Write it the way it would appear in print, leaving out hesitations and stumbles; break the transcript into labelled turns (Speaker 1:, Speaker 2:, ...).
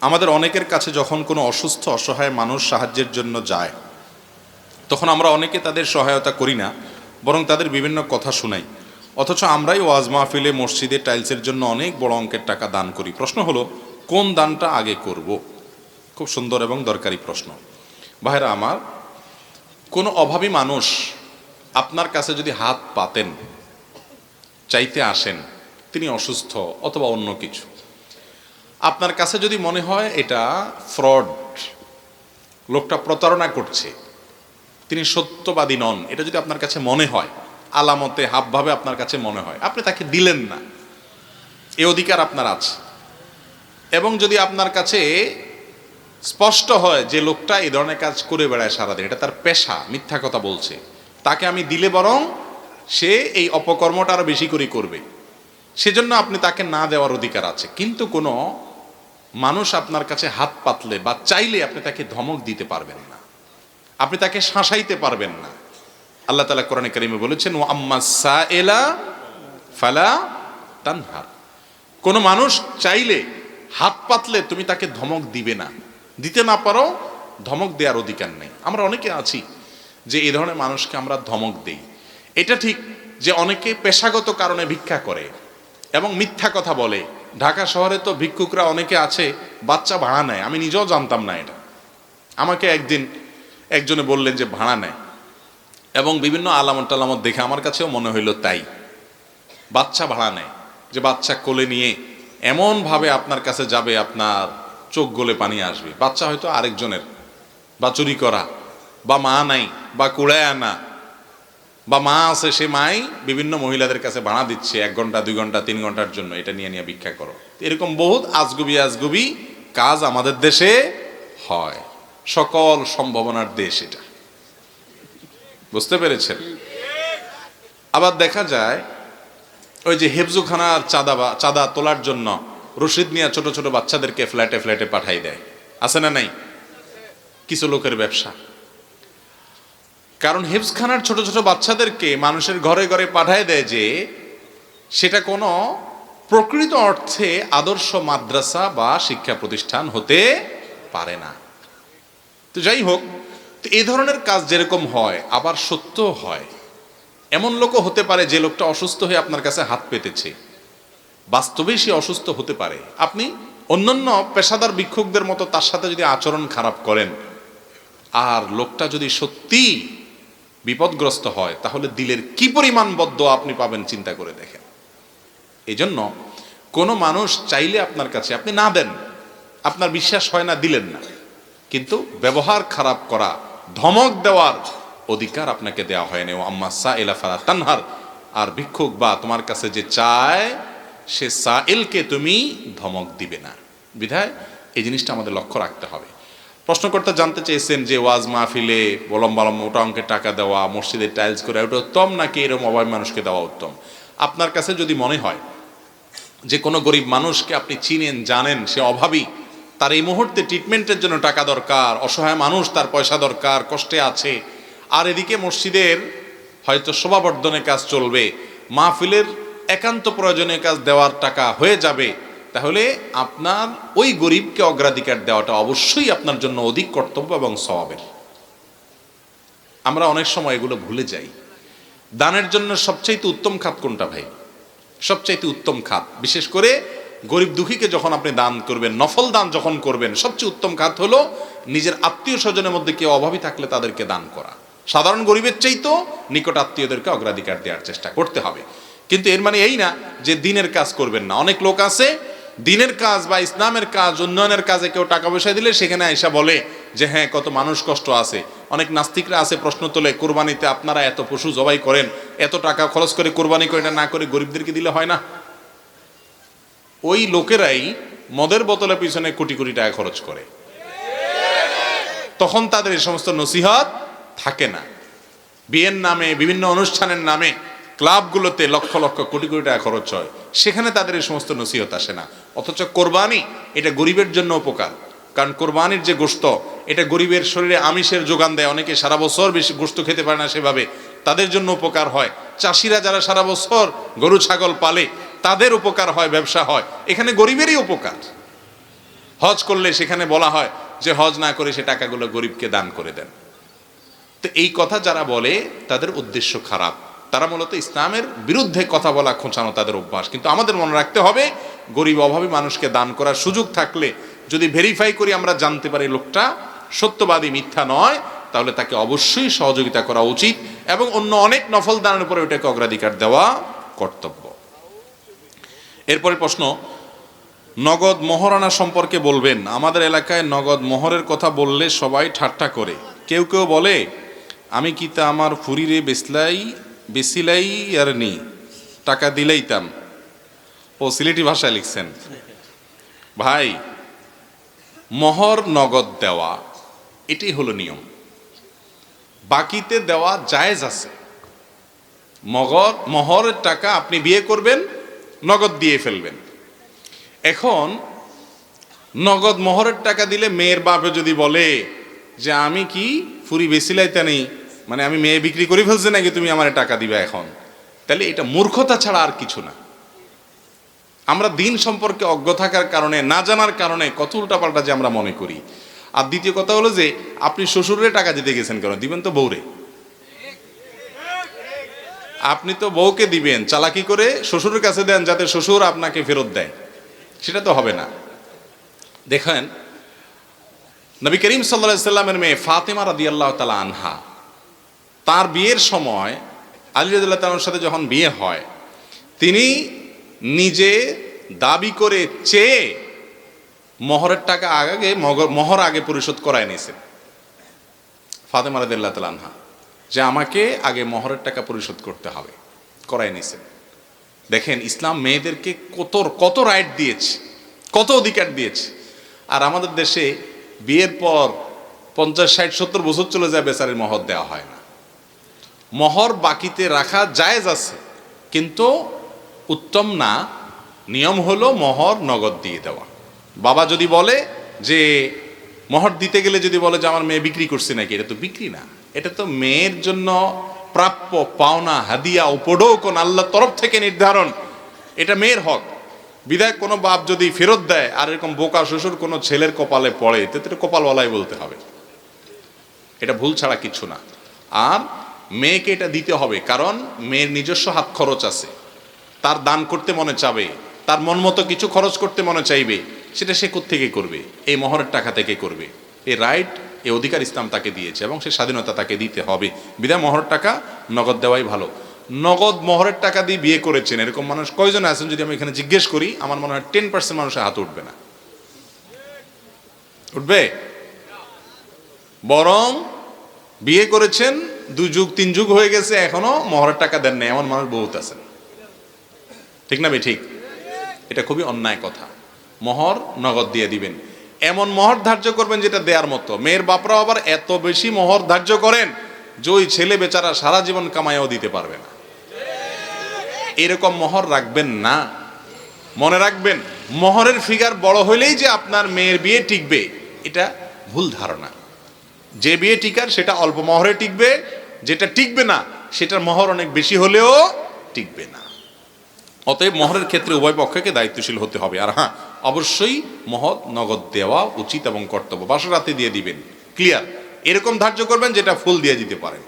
Speaker 1: আমাদের অনেকের কাছে যখন কোনো অসুস্থ অসহায় মানুষ সাহায্যের জন্য যায়, তখন আমরা অনেকে তাদের সহায়তা করি না, বরং তাদের বিভিন্ন কথা শুনাই। অথচ আমরাই ওয়াজ মাহফিলে, মসজিদে টাইলসের জন্য অনেক বড় অঙ্কের টাকা দান করি। প্রশ্ন হলো, কোন দানটা আগে করব? খুব সুন্দর এবং দরকারি প্রশ্ন। ভাইরা আমার, কোনো অভাবী মানুষ আপনার কাছে যদি হাত পাতেন, চাইতে আসেন, তিনি অসুস্থ অথবা অন্য কিছু, আপনার কাছে যদি মনে হয় এটা ফ্রড, লোকটা প্রতারণা করছে, তিনি সত্যবাদী নন, এটা যদি আপনার কাছে মনে হয়, আলামতে হাবভাবে আপনার কাছে মনে হয়, আপনি তাকে দিলেন না, এই অধিকার আপনার আছে। এবং যদি আপনার কাছে স্পষ্ট হয় যে লোকটা এই ধরনের কাজ করে বেড়ায় সারাদিন, এটা তার পেশা, মিথ্যা কথা বলছে, তাকে আমি দিলে বরং সে এই অপকর্মটা আরো বেশি করে করবে, সেজন্য আপনি তাকে না দেওয়ার অধিকার আছে। কিন্তু কোনো মানুষ আপনার কাছে হাত পাতলে বা চাইলে আপনি তাকে ধমক দিতে পারবেন না, আপনি তাকে শাসাইতে পারবেন না। আল্লাহ তাআলা কোরআনে কারিমে বলেছেন, ওয়া আম্মাস সাইলা ফালা তানহার। কোনো মানুষ চাইলে হাত পাতলে তুমি তাকে ধমক দিবে না, দিতে না পারো, ধমক দেওয়ার অধিকার নেই। আমরা অনেকে আছি যে এই ধরনের মানুষকে আমরা ধমক দেই। এটা ঠিক যে অনেকে পেশাগত কারণে ভিক্ষা করে এবং মিথ্যা কথা বলে। ঢাকা শহরে তো ভিক্ষুকরা অনেকে আছে বাচ্চা ভাড়া নেয়, আমি নিজেও জানতাম না এটা। আমাকে একদিন একজনে বললেন যে ভাড়া নেয়, এবং বিভিন্ন আলামত টালামত দেখে আমার কাছেও মনে হইল তাই। বাচ্চা ভাড়া নেয়, যে বাচ্চা কোলে নিয়ে এমনভাবে আপনার কাছে যাবে আপনার চোখ গলে পানি আসবে। বাচ্চা হয়তো আরেকজনের, বা চুরি করা, বা মা নাই, বা কুড়ায় আনা, বা মা আছে, সে মাই বিভিন্ন মহিলাদের কাছে ভাড়া দিচ্ছে 1 ঘন্টা 2 ঘন্টা 3 ঘন্টার জন্য, এটা নিয়ে নিয়ে ভিক্ষা করো। এরকম বহুত আজগুবি আজগুবি কাজ আমাদের দেশে হয়। সকল সম্ভাবনার দেশ এটা, বুঝতে পেরেছেন? আবার দেখা যায় ওই যে হেফজুখানার চাঁদা তোলার জন্য রশিদ নিয়ে ছোট ছোট বাচ্চাদেরকে ফ্ল্যাটে ফ্ল্যাটে পাঠাই দেয়, আছে না নাই? কিছু লোকের ব্যবসা। কারণ হেফজখানার ছোট ছোট বাচ্চাদেরকে মানুষের ঘরে ঘরে পাঠায় দেয় যে সেটা কোনো প্রকৃত অর্থে আদর্শ মাদ্রাসা বা শিক্ষা প্রতিষ্ঠান হতে পারে না। তো যাই হোক, তো এই ধরনের কাজ যেরকম হয়, আবার সত্য হয়। এমন লোকও হতে পারে যে লোকটা অসুস্থ হয়ে আপনার কাছে হাত পেতেছে, বাস্তবেই সে অসুস্থ হতে পারে। আপনি অন্যান্য পেশাদার ভিক্ষুকদের মতো তার সাথে যদি আচরণ খারাপ করেন, আর লোকটা যদি সত্যি বিপদগ্রস্ত হয়, তাহলে দিলের কি পরিমাণ বদ্দোয়া আপনি পাবেন চিন্তা করে দেখেন। এই জন্য কোনো মানুষ চাইলে আপনার কাছে আপনি না দেন, আপনার বিশ্বাস হয় না, দিলেন না, কিন্তু ব্যবহার খারাপ করা, ধমক দেওয়ার অধিকার আপনাকে দেওয়া হয়নি। ও আম্মা সাইলা ফালা তানহার। আর ভিক্ষুক বা তোমার কাছে যে চায়, সে সাইলকে তুমি ধমক দিবে না। বিধায় এই জিনিসটা আমাদের লক্ষ্য রাখতে হবে। প্রশ্নকর্তা জানতে চেয়েছেন যে ওয়াজ মাহফিলে লম্বা লম্বা মোটা অঙ্কের টাকা দেওয়া, মসজিদে টাইলস করে, ওটা উত্তম নাকি এরকম অভাবী মানুষকে দেওয়া উত্তম? আপনার কাছে যদি মনে হয় যে কোনো গরিব মানুষকে আপনি চিনেন, জানেন, সে অভাবী, তার এই মুহূর্তে ট্রিটমেন্টের জন্য টাকা দরকার, অসহায় মানুষ, তার পয়সা দরকার, কষ্টে আছে, আর এদিকে মসজিদের হয়তো শোভাবর্ধনের কাজ চলবে, মাহফিলের একান্ত প্রয়োজনীয় কাজ দেওয়ার টাকা হয়ে যাবে, তাহলে আপনার ওই গরিবকে অগ্রাধিকার দেওয়াটা অবশ্যই আপনার জন্য অধিক কর্তব্য এবং সওয়াবের। আমরা অনেক সময় এগুলো ভুলে যাই। দানের জন্য সবচাইতে উত্তম খাত কোনটা ভাই? সবচাইতে উত্তম খাত, বিশেষ করে গরিব দুঃখীকে যখন আপনি দান করবেন, নফল দান যখন করবেন, সবচেয়ে উত্তম খাত হলো নিজের আত্মীয় স্বজনের মধ্যে কেউ অভাবী থাকলে তাদেরকে দান করা। সাধারণ গরিবের চাইতেও নিকট আত্মীয়দেরকে অগ্রাধিকার দেওয়ার চেষ্টা করতে হবে। কিন্তু এর মানে এই না যে দিনের কাজ করবেন না। অনেক লোক আছে দিনের কাজ বা ইসলামের কাজ, উন্নয়নের কাজে কেউ টাকা পয়সা দিলে সেখানে আইসা বলে যে হ্যাঁ, কত মানুষ কষ্ট আছে। অনেক নাস্তিকরা আছে, প্রশ্ন তোলে, কোরবানিতে আপনারা এত পশু জবাই করেন, এত টাকা খরচ করে কোরবানি করে, এটা না করে গরিবদেরকে দিলে হয় না? ওই লোকেরাই মদের বোতলের পিছনে কোটি কোটি টাকা খরচ করে, তখন তাদের এই সমস্ত নসিহত থাকে না। বিয়ের নামে, বিভিন্ন অনুষ্ঠানের নামে ক্লাবগুলোতে লক্ষ লক্ষ কোটি কোটি টাকা খরচ হয়, সেখানে তাদের এই সমস্ত নসিহত আসে না। অথচ কোরবানি এটা গরিবের জন্য উপকার, কারণ কোরবানির যে গোশত, এটা গরিবের শরীরে আমিষের যোগান দেয়। অনেকে সারা বছর বেশি গোশত খেতে পারে না, সেভাবে তাদের জন্য উপকার হয়। চাষিরা যারা সারা বছর গরু ছাগল পালে, তাদের উপকার হয়, ব্যবসা হয়, এখানে গরিবেরই উপকার। হজ করলে সেখানে বলা হয় যে হজ না করে সে টাকাগুলো গরিবকে দান করে দেন। তো এই কথা যারা বলে তাদের উদ্দেশ্য খারাপ, তারা মূলত ইসলামের বিরুদ্ধে কথা বলা, খোঁচানো তাদের অভ্যাস। কিন্তু আমাদের মনে রাখতে হবে, গরিব অভাবী মানুষকে দান করার সুযোগ থাকলে যদি ভেরিফাই করি, আমরা জানতে পারি লোকটা সত্যবাদী, মিথ্যা নয়, তাহলে তাকে অবশ্যই সহযোগিতা করা উচিত এবং অন্য অনেক নফল দানের উপরে ওটাকে অগ্রাধিকার দেওয়া কর্তব্য। এরপরে প্রশ্ন, নগদ মহারণা সম্পর্কে বলবেন। আমাদের এলাকায় নগদ মোহরের কথা বললে সবাই ঠাট্টা করে। কেউ কেউ বলে, আমি কি তা আমার ফুরিরে বেসিলাই আর নি, টাকা দিলেইতাম। ও সিলেটি ভাষায় লিখছেন। ভাই, মোহর নগদ দেওয়া এটাই হলো নিয়ম, বাকিতে দেওয়া জায়েজ আছে। মোহরের টাকা আপনি বিয়ে করবেন, নগদ দিয়ে ফেলবেন। এখন নগদ মোহরের টাকা দিলে মেয়ের বাপে যদি বলে যে আমি কি ফুরি বেসিলাইতে নেই, মানে আমি মেয়ে বিক্রি করে ফেলছি নাকি, তুমি আমার টাকা দিবে এখন, তাহলে এটা মূর্খতা ছাড়া আর কিছু না। আমরা দিন সম্পর্কে অজ্ঞ থাকার কারণে, না জানার কারণে কত উল্টাপাল্টা যে আমরা মনে করি। আর দ্বিতীয় কথা হলো যে আপনি শ্বশুরের টাকা দিতে গেছেন কেন? দিবেন তো বউরে। আপনি তো বউকে দিবেন, চালাকি করে শ্বশুরের কাছে দেন যাতে শ্বশুর আপনাকে ফেরত দেয়, সেটা তো হবে না। দেখেন, নবী করিম সাল্লাল্লাহু আলাইহি সাল্লামের মেয়ে ফাতেমা রাদিয়াল্লাহু তাআলা আনহা, তার বিয়ের সময় আলী রাদিয়াল্লাহু তাআলার সাথে যখন বিয়ে হয়, তিনি নিজে দাবি করে চেয়ে মোহরের টাকা মোহর আগে পরিশোধ করায় নিয়েছেন ফাতেমা রাদিয়াল্লাহু তাআলা আনহা, যে আমাকে আগে মোহরের টাকা পরিশোধ করতে হবে, করায় নিয়েছেন। দেখেন, ইসলাম মেয়েদেরকে কত রাইট দিয়েছে, কত অধিকার দিয়েছে। আর আমাদের দেশে বিয়ের পর 50, 60, 70 বছর চলে যায়, বেচারির মোহর দেওয়া হয় না। মোহর বাকিতে রাখা জায়েজ আছে, কিন্তু উত্তম না। নিয়ম হলো মোহর নগদ দিয়ে দেওয়া। বাবা যদি বলে যে মোহর দিতে গেলে যদি বলে যে আমার মেয়ে বিক্রি করছে নাকি, এটা তো বিক্রি না, এটা তো মেয়ের জন্য প্রাপ্য পাওনা, হাদিয়া, উপঢৌকন আল্লাহর তরফ থেকে নির্ধারণ, এটা মেয়ের হক। বিধায় কোনো বাপ যদি ফেরত দেয় আর এরকম বোকা শ্বশুর কোনো ছেলের কপালে পড়ে, তো কপালওয়ালাই বলতে হবে, এটা ভুল ছাড়া কিছু না। আর মেয়েকে এটা দিতে হবে, কারণ মেয়ের নিজস্ব হাত খরচ আছে, তার দান করতে মনে চাবে, তার মন মতো কিছু খরচ করতে মনে চাইবে, সেটা সে কোত্থেকে করবে? এই মোহরের টাকা থেকে করবে। এই রাইট, এই অধিকার ইসলাম তাকে দিয়েছে এবং সে স্বাধীনতা তাকে দিতে হবে। বিধায় মোহরের টাকা নগদ দেওয়াই ভালো। নগদ মোহরের টাকা দিয়ে বিয়ে করেছেন এরকম মানুষ কয়জন আছেন যদি আমি এখানে জিজ্ঞেস করি, আমার মনে হয় 10% মানুষের হাত উঠবে না। উঠবে? বরং বিয়ে করেছেন 2 যুগ 3 যুগ হয়ে গেছে, এখনো মোহরের টাকা দেন নাই, এমন মানুষ বহুত আছেন। ঠিক না বে ঠিক? এটা খুবই অন্যায় কথা। মোহর নগদ দিয়ে দিবেন, এমন মোহর ধার্য করবেন যেটা দেওয়ার মতো। মেয়ের বাপরা আবার এত বেশি মোহর ধার্য করেন যে ওই ছেলে বেচারা সারা জীবন কামাইও দিতে পারবে না। এরকম মোহর রাখবেন না। মনে রাখবেন, মোহরের ফিগার বড় হইলেই যে আপনার মেয়ের বিয়ে টিকবে, এটা ভুল ধারণা। যে বিয়ে টিকার সেটা অল্প মোহরে টিকবে, যেটা টিকবে না সেটার মোহর অনেক বেশি হলেও টিকবে না। অতএব মোহরের ক্ষেত্রে উভয় পক্ষকে দায়িত্বশীল হতে হবে। আর হ্যাঁ, অবশ্যই মোহর নগদ দেওয়া উচিত এবং কর্তব্য। বাসর রাতে দিয়ে দিবেন, ক্লিয়ার। এরকম ধার্য করবেন যেটা ফুল দিয়ে দিতে পারেন।